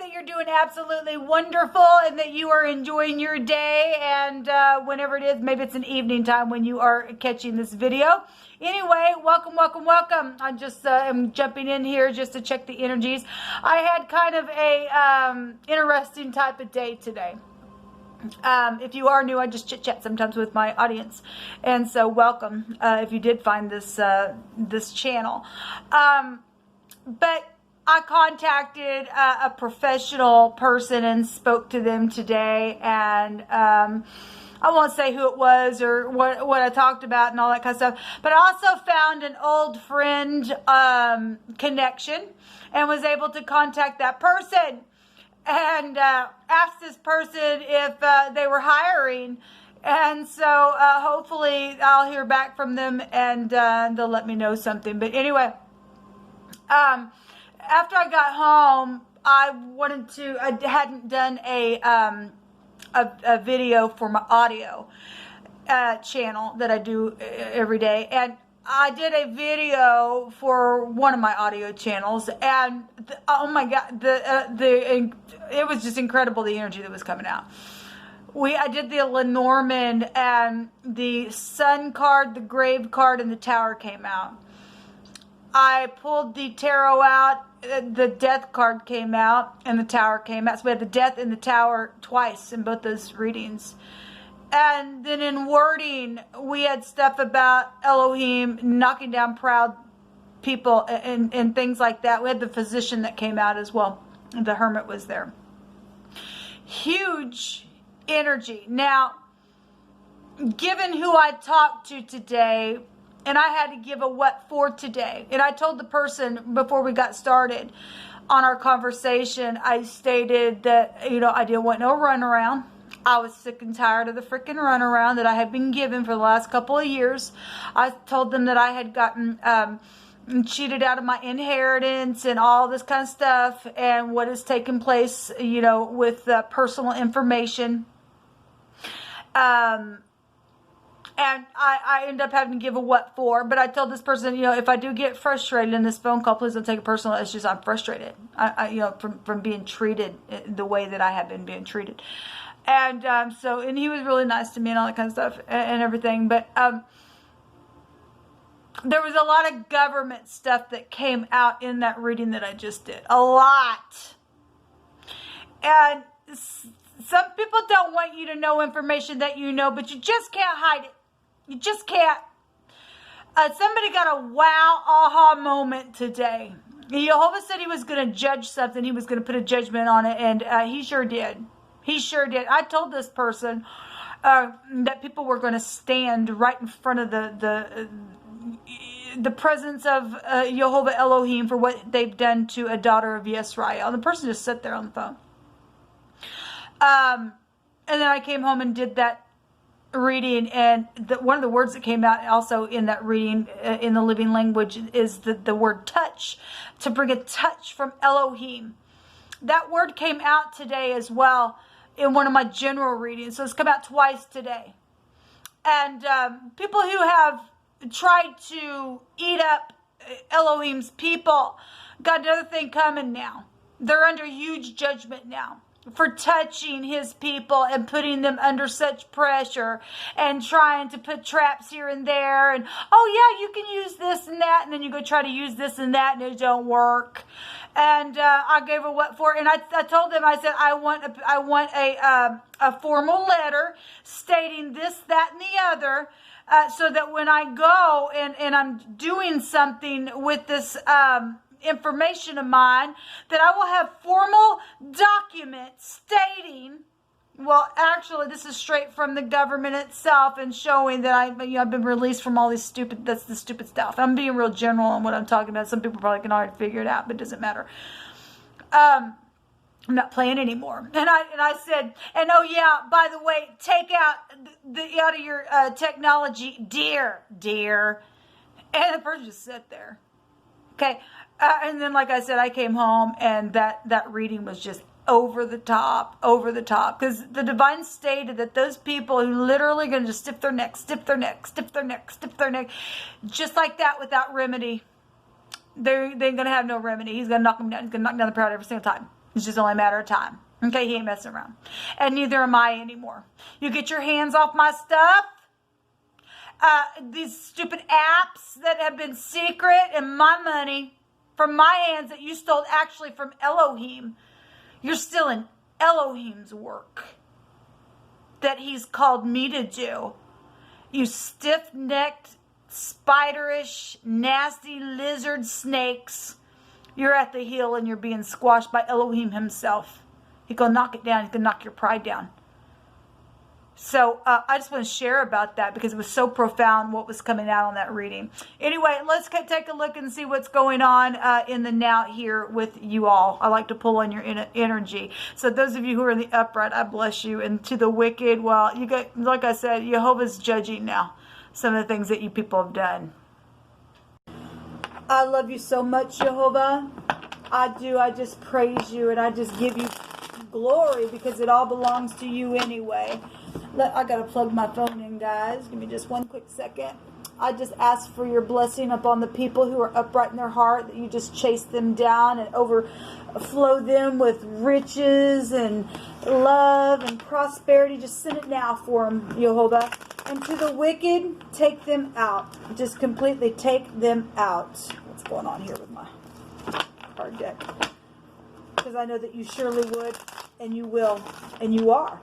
that you're doing absolutely wonderful and that you are enjoying your day, and whenever it is, maybe it's an evening time when you are catching this video. Anyway, welcome. I just am jumping in here just to check the energies. I had kind of a interesting type of day today. If you are new, I just chit chat sometimes with my audience, and so welcome if you did find this this channel. But I contacted a professional person and spoke to them today, and I won't say who it was or what I talked about and all that kind of stuff, but I also found an old friend connection and was able to contact that person and asked this person if they were hiring. And so hopefully I'll hear back from them, and they'll let me know something. But anyway, after I got home, I hadn't done a video for my audio channel that I do every day, and I did a video for one of my audio channels, and oh my God, it was just incredible, the energy that was coming out. I did the Lenormand, and the Sun card, the Grave card, and the Tower came out. I pulled the Tarot out, the Death card came out, and the Tower came out. So we had the Death and the Tower twice in both those readings. And then in wording, we had stuff about Elohim knocking down proud people and things like that. We had the Physician that came out as well. The Hermit was there. Huge energy. Now, given who I talked to today, and I had to give a what for today. And I told the person before we got started on our conversation, I stated that, I didn't want no runaround. I was sick and tired of the freaking runaround that I had been given for the last couple of years. I told them that I had gotten cheated out of my inheritance and all this kind of stuff, and what has taken place, with personal information. And I end up having to give a what for. But I told this person, if I do get frustrated in this phone call, please don't take it personal. It's just I'm frustrated, from being treated the way that I have been being treated. And and he was really nice to me and all that kind of stuff and everything. But there was a lot of government stuff that came out in that reading that I just did. A lot. And some people don't want you to know information that you know, but you just can't hide it. You just can't. Somebody got a wow, aha moment today. Jehovah said he was going to judge something. He was going to put a judgment on it, and he sure did. He sure did. I told this person that people were going to stand right in front of the presence of Jehovah Elohim for what they've done to a daughter of Yisrael. And the person just sat there on the phone. And then I came home and did that reading, and one of the words that came out also in that reading in the living language is the word touch, to bring a touch from Elohim. That word came out today as well in one of my general readings, so it's come out twice today. And people who have tried to eat up Elohim's people got another thing coming now. They're under huge judgment now for touching his people and putting them under such pressure and trying to put traps here and there, and oh yeah, you can use this and that, and then you go try to use this and that and it don't work. And I gave a what for, and I told them, I said I want a formal letter stating this, that, and the other, so that when I go and I'm doing something with this information of mine, that I will have formal documents stating, well, actually, this is straight from the government itself, and showing that I've been released from all these stupid stuff. I'm being real general on what I'm talking about. Some people probably can already figure it out, but it doesn't matter. I'm not playing anymore. And I said, and oh yeah, by the way, take out out of your technology, dear. And the person just sat there. Okay. And then, like I said, I came home, and that reading was just over the top, because the divine stated that those people who literally going to just stiff their neck, just like that, without remedy, they're going to have no remedy. He's going to knock them down. He's going to knock down the proud every single time. It's just only a matter of time. Okay, he ain't messing around. And neither am I anymore. You get your hands off my stuff. These stupid apps that have been secret and my money from my hands that you stole actually from Elohim. You're still in Elohim's work that he's called me to do. You stiff-necked, spiderish, nasty lizard snakes. You're at the heel and you're being squashed by Elohim himself. He's going to knock it down. He's going to knock your pride down. So I just want to share about that because it was so profound what was coming out on that reading. Anyway, let's take a look and see what's going on in the now here with you all. I like to pull on your energy. So those of you who are in the upright, I bless you. And to the wicked, well, you get, like I said, Jehovah's judging now some of the things that you people have done. I love you so much, Jehovah. I do. I just praise you and I just give you glory because it all belongs to you anyway. I gotta plug my phone in, guys. Give me just one quick second. I just ask for your blessing upon the people who are upright in their heart, that you just chase them down and overflow them with riches and love and prosperity. Just send it now for them, Jehovah. And to the wicked, take them out. Just completely take them out. What's going on here with my card deck? Because I know that you surely would, and you will, and you are.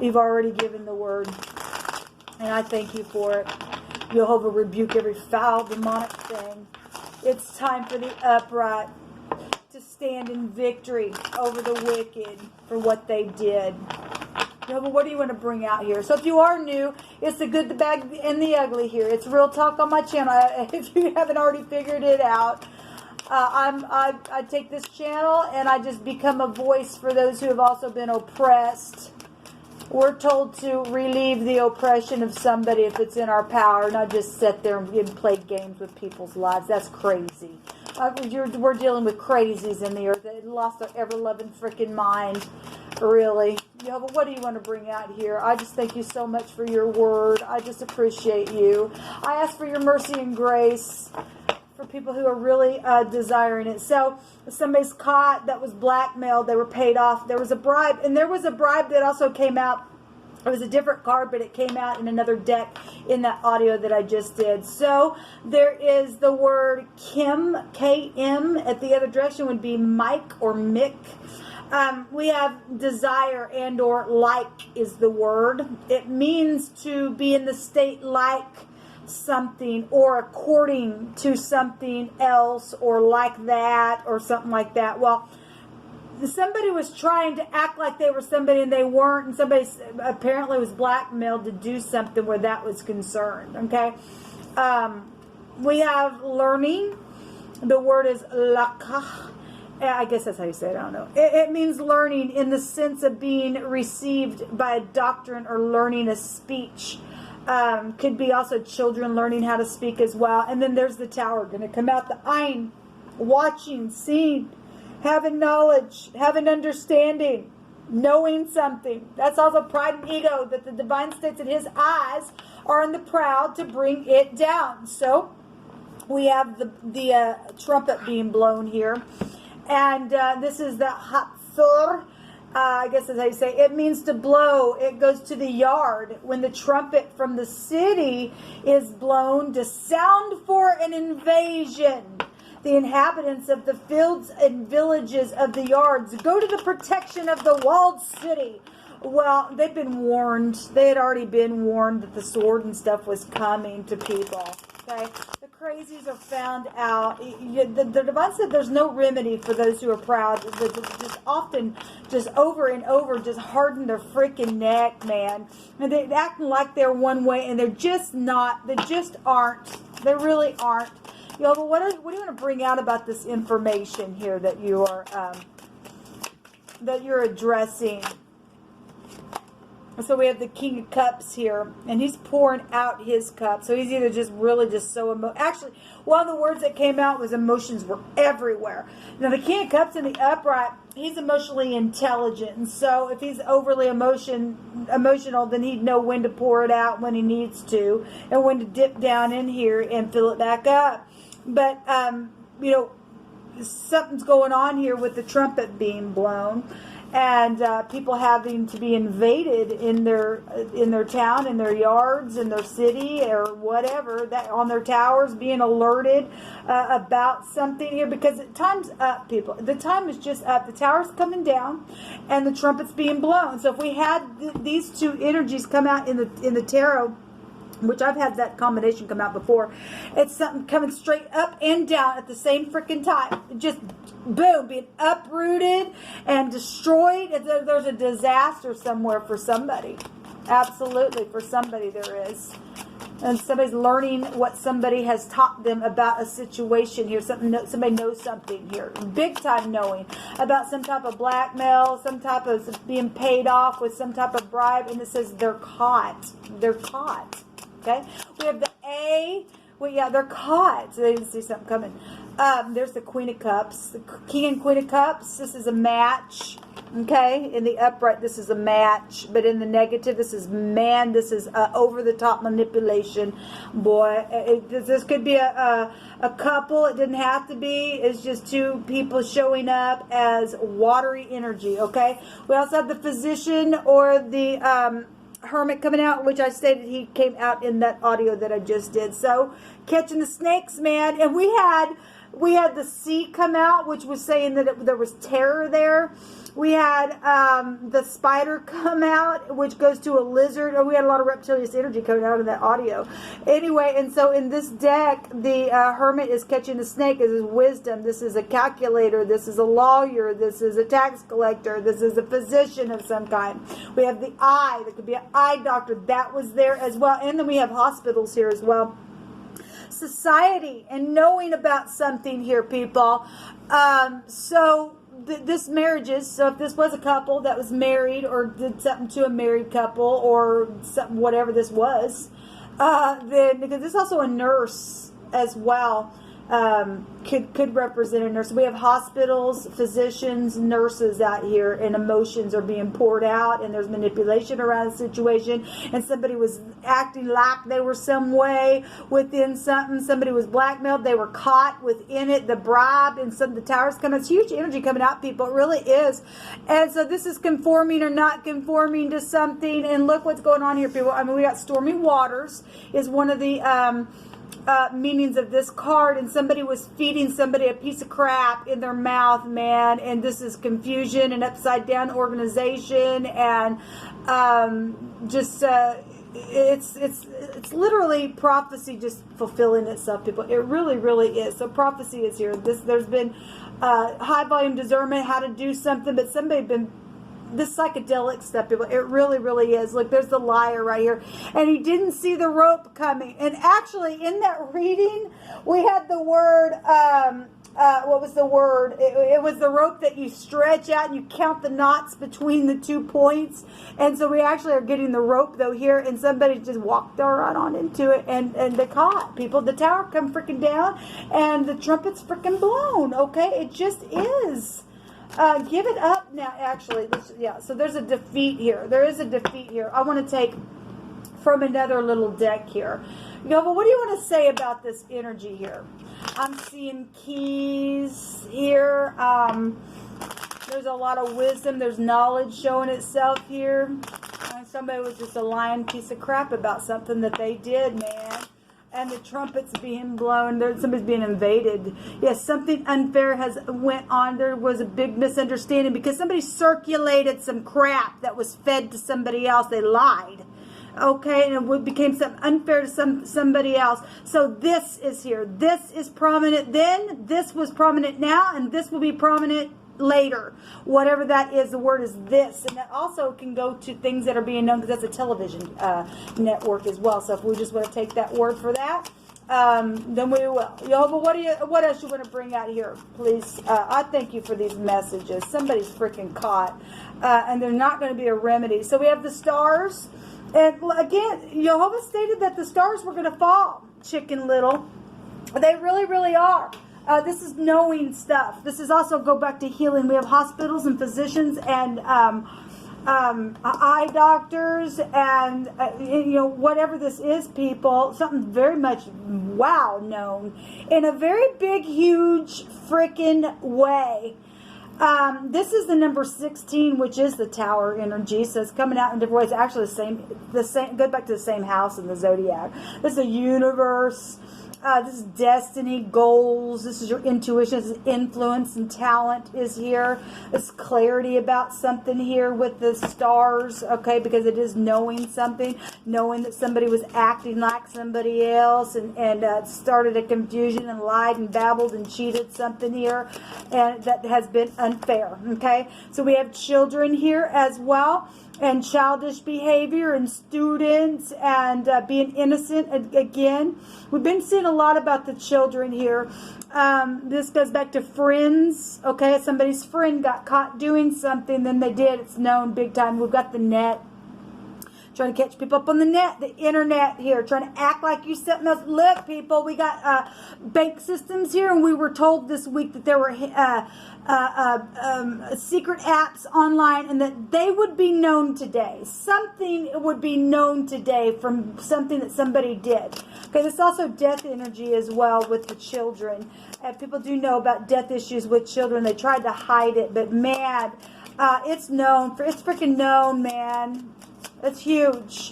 You've already given the word, and I thank you for it. Jehovah, rebuke every foul, demonic thing. It's time for the upright to stand in victory over the wicked for what they did. Jehovah, what do you want to bring out here? So if you are new, it's the good, the bad, and the ugly here. It's Real Talk on my channel. If you haven't already figured it out, I take this channel and I just become a voice for those who have also been oppressed. We're told to relieve the oppression of somebody if it's in our power, not just sit there and play games with people's lives. That's crazy. We're dealing with crazies in the earth. They lost their ever-loving freaking mind. Really. Jehovah, what do you want to bring out here? I just thank you so much for your word. I just appreciate you. I ask for your mercy and grace for people who are really desiring it. So if somebody's caught that was blackmailed, they were paid off. There was a bribe, and there was a bribe that also came out. It was a different card, but it came out in another deck in that audio that I just did. So there is the word Kim, K-M. At the other direction would be Mike or Mick. We have desire and or like is the word. It means to be in the state like something or according to something else or like that or something like that. Well, somebody was trying to act like they were somebody and they weren't, and somebody apparently was blackmailed to do something where that was concerned. Okay, we have learning. The word is lakah. I guess that's how you say it. I don't know. It means learning in the sense of being received by a doctrine or learning a speech. Could be also children learning how to speak as well. And then there's the tower going to come out. The Ein, watching, seeing, having knowledge, having understanding, knowing something. That's also pride and ego, that the divine states that his eyes are on the proud to bring it down. So we have the trumpet being blown here. And this is the Hatzor. I guess that's how you say it. It means to blow. It goes to the yard. When the trumpet from the city is blown to sound for an invasion, the inhabitants of the fields and villages of the yards go to the protection of the walled city. Well, they've been warned. They had already been warned that the sword and stuff was coming to people. Okay? The crazies are found out. The divine said there's no remedy for those who are proud. Just often, just over and over, just harden their freaking neck, man. And they're acting like they're one way, and they're just not. They just aren't. They really aren't. Yo, but what do you want to bring out about this information here that you are that you're addressing? So we have the King of Cups here, and he's pouring out his cup. So he's either just really just so actually, one of the words that came out was emotions were everywhere. Now the King of Cups in the upright, he's emotionally intelligent, and so if he's overly emotional, then he'd know when to pour it out when he needs to, and when to dip down in here and fill it back up. But something's going on here with the trumpet being blown, and people having to be invaded in their town, in their yards, in their city, or whatever, that on their towers, being alerted about something here, because time's up, people. The time is just up. The tower's coming down, and the trumpet's being blown. So if we had these two energies come out in the tarot, which I've had that combination come out before, it's something coming straight up and down at the same freaking time. Just boom, being uprooted and destroyed. There's a disaster somewhere for somebody. Absolutely, for somebody there is. And somebody's learning what somebody has taught them about a situation here. Somebody knows something here. Big time knowing about some type of blackmail, some type of being paid off with some type of bribe. And it says they're caught. They're caught. Okay, we have the A. Well, yeah, they're caught. So they didn't see something coming. There's the Queen of Cups, the King and Queen of Cups. This is a match. Okay, in the upright, this is a match, but in the negative, this is man. This is over the top manipulation. Boy, this could be a couple. It didn't have to be. It's just two people showing up as watery energy. Okay, we also have the Physician or the Hermit coming out, which I stated he came out in that audio that I just did. So catching the snakes, man. And we had the sea come out, which was saying that there was terror there. We had the spider come out, which goes to a lizard. And we had a lot of reptilian energy coming out of that audio. Anyway, and so in this deck, the Hermit is catching the snake. This is wisdom. This is a calculator. This is a lawyer. This is a tax collector. This is a physician of some kind. We have the eye. That could be an eye doctor. That was there as well. And then we have hospitals here as well. Society and knowing about something here, people. This marriages, so if this was a couple that was married or did something to a married couple or something, whatever this was, then because this is also a nurse as well, could represent a nurse. We have hospitals, physicians, nurses out here, and emotions are being poured out, and there's manipulation around the situation, and somebody was acting like they were some way within something. Somebody was blackmailed. They were caught within it, the bribe, and some of the towers coming. It's huge energy coming out, people. It really is. And so this is conforming or not conforming to something, and look what's going on here, people. I mean, we got stormy waters is one of the meanings of this card, and somebody was feeding somebody a piece of crap in their mouth, man, and this is confusion and upside down organization, and it's literally prophecy just fulfilling itself, people. It really, really is. So prophecy is here. There's been high volume discernment, how to do something, but somebody been this psychedelic stuff, people. It really, really is. Look, there's the liar right here. And he didn't see the rope coming. And actually, in that reading, we had the word, what was the word? It was the rope that you stretch out and you count the knots between the 2 points. And so we actually are getting the rope, though, here. And somebody just walked right on into it. And they caught people. The tower come freaking down. And the trumpet's freaking blown. Okay? It just is. Give it up now, actually. Yeah, so there's a defeat here. There is a defeat here. I want to take from another little deck here. You know, but what do you want to say about this energy here? I'm seeing keys here. There's a lot of wisdom. There's knowledge showing itself here. Somebody was just a lying piece of crap about something that they did, man. And the trumpets being blown. Somebody's being invaded. Yes, something unfair has went on. There was a big misunderstanding because somebody circulated some crap that was fed to somebody else. They lied. Okay, and it became something unfair to somebody else. So this is here. This is prominent then. This was prominent now. And this will be prominent later. Whatever that is, the word is this. And that also can go to things that are being known because that's a television network as well. So if we just want to take that word for that, then we will. Jehovah, what else you want to bring out here, please? I thank you for these messages. Somebody's freaking caught. And there's not going to be a remedy. So we have the stars. And again, Jehovah stated that the stars were going to fall, Chicken Little. They really, really are. This is knowing stuff. This is also go back to healing. We have hospitals and physicians and eye doctors, and you know, whatever this is, people, something very much known in a very big, huge freaking way. This is the number 16, which is the tower energy. So it's coming out in different ways. Actually, the same. Go back to the same house in the zodiac. This is a universe. This is destiny, goals. This is your intuition. This is influence and talent is here. It's clarity about something here with the stars, okay, because it is knowing something, knowing that somebody was acting like somebody else and started a confusion and lied and babbled and cheated something here, and that has been unfair, okay? So we have children here as well, and childish behavior, and students, and being innocent again. We've been seeing a lot about the children here. This goes back to friends. Okay, somebody's friend got caught doing something, then they did. It's known big time. We've got the net. Trying to catch people up on the net, the internet here, trying to act like you something else. Look, people, we got bank systems here, and we were told this week that there were secret apps online, and that they would be known today. Something would be known today from something that somebody did. Okay, there's also death energy as well with the children. People do know about death issues with children. They tried to hide it, but man, it's known. It's freaking known, man. That's huge.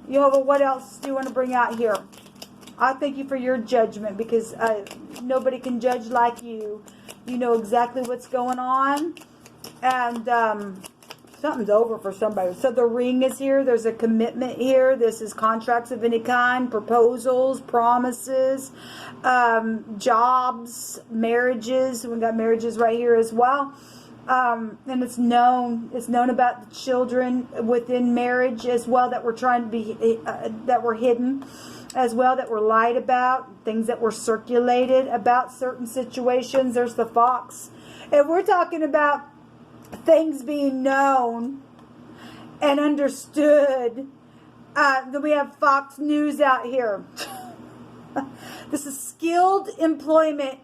Jehovah, what else do you want to bring out here? I thank you for your judgment, because nobody can judge like you. You know exactly what's going on. And something's over for somebody. So the ring is here. There's a commitment here. This is contracts of any kind, proposals, promises, jobs, marriages. We got marriages right here as well. And it's known about the children within marriage as well, that were trying to be, that were hidden as well, that were lied about, things that were circulated about certain situations. There's the fox. If we're talking about things being known and understood, then we have Fox News out here. This is skilled employment.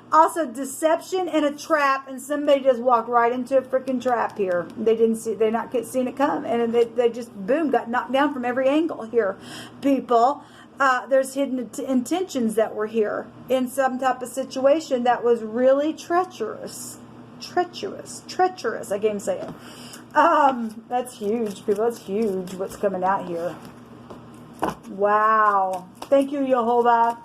Also, deception and a trap, and somebody just walked right into a freaking trap here. They're not seeing it come, and they just, boom, got knocked down from every angle here. People, there's hidden intentions that were here in some type of situation that was really treacherous. I can't even say it. That's huge, people. That's huge what's coming out here. Wow. Thank you, Jehovah.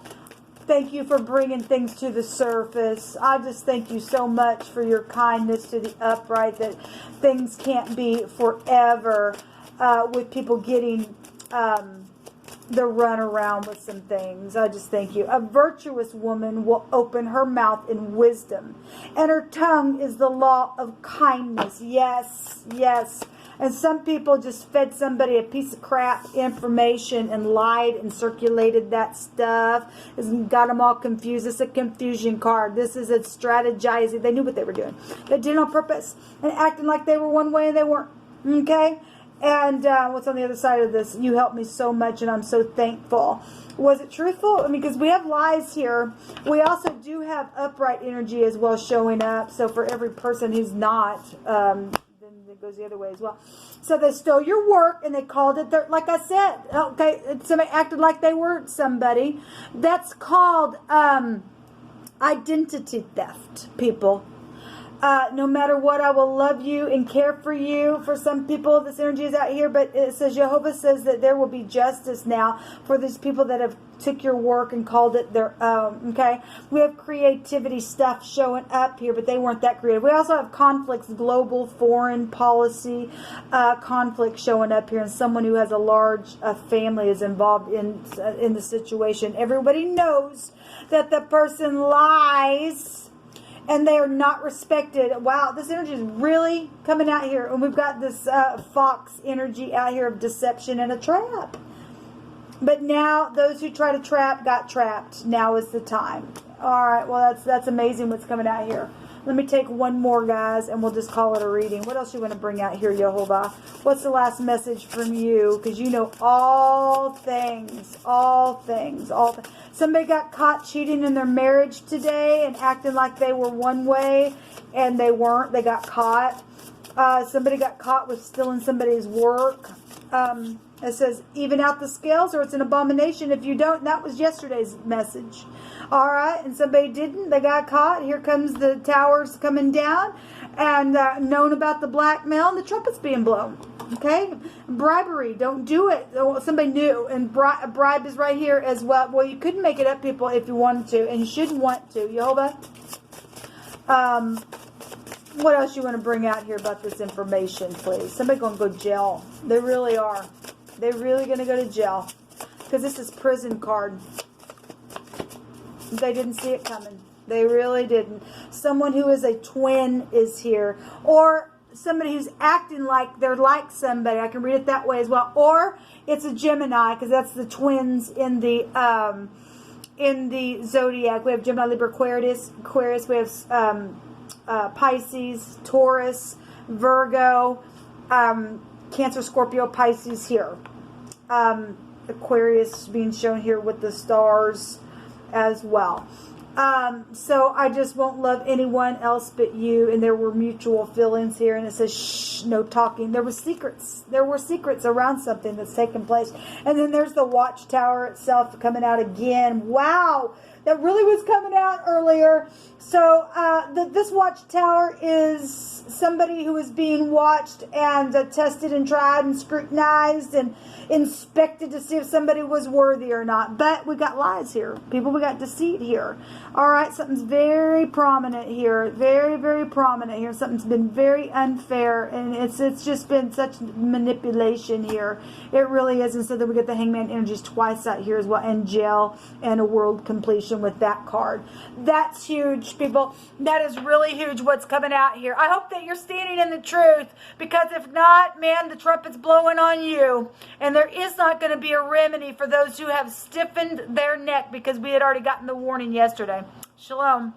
Thank you for bringing things to the surface. I just thank you so much for your kindness to the upright, that things can't be forever with people getting the run around with some things. I just thank you. A virtuous woman will open her mouth in wisdom, and her tongue is the law of kindness. Yes, yes. And some people just fed somebody a piece of crap information and lied and circulated that stuff. And got them all confused. It's a confusion card. This is a strategizing. They knew what they were doing. They did it on purpose and acting like they were one way and they weren't. Okay? And what's on the other side of this? You helped me so much, and I'm so thankful. Was it truthful? I mean, because we have lies here. We also do have upright energy as well showing up. So for every person who's not, it goes the other way as well. So they stole your work and they called it their, like I said, okay, somebody acted like they weren't somebody. That's called identity theft, people. No matter what, I will love you and care for you. For some people, this energy is out here, but it says, Jehovah says that there will be justice now for these people that have took your work and called it their own. Okay, we have creativity stuff showing up here, but they weren't that creative. We also have conflicts, global, foreign policy conflict showing up here, and someone who has a large family is involved in the situation. Everybody knows that the person lies, and they are not respected. Wow, this energy is really coming out here. And we've got this fox energy out here of deception and a trap. But now, those who try to trap got trapped. Now is the time. All right, well, that's amazing what's coming out here. Let me take one more, guys, and we'll just call it a reading. What else you want to bring out here, Jehovah? What's the last message from you? Because you know all things, all things, all things. Somebody got caught cheating in their marriage today and acting like they were one way, and they weren't. They got caught. Somebody got caught with stealing somebody's work. It says, even out the scales, or it's an abomination if you don't. That was yesterday's message. All right, and somebody didn't. They got caught. Here comes the towers coming down, and known about the blackmail and the trumpets being blown. Okay, bribery. Don't do it. Somebody knew, and bribe is right here as well. Well, you couldn't make it up, people, if you wanted to, and you shouldn't want to. Yehovah. What else you want to bring out here about this information, please? Somebody going to go to jail. They really are. They're really going to go to jail. Because this is prison card. They didn't see it coming. They really didn't. Someone who is a twin is here. Or somebody who's acting like they're like somebody. I can read it that way as well. Or it's a Gemini, because that's the twins in the zodiac. We have Gemini, Libra, Aquarius. We have Pisces, Taurus, Virgo, Cancer, Scorpio, Pisces here. Aquarius being shown here with the stars as well. So I just won't love anyone else but you. And there were mutual feelings here. And it says, shh, no talking. There were secrets. There were secrets around something that's taken place. And then there's the watchtower itself coming out again. Wow. That really was coming out earlier. So this watchtower is somebody who is being watched and tested and tried and scrutinized and inspected to see if somebody was worthy or not. But we got lies here. People, we got deceit here. All right, something's very prominent here. Very, very prominent here. Something's been very unfair. And it's just been such manipulation here. It really is. And so then we get the Hangman energies twice out here as well. And jail and a world completion with that card. That's huge, people. That is really huge what's coming out here. I hope that you're standing in the truth, because if not, man, the trumpet's blowing on you. And there is not going to be a remedy for those who have stiffened their neck, because we had already gotten the warning yesterday. Shalom.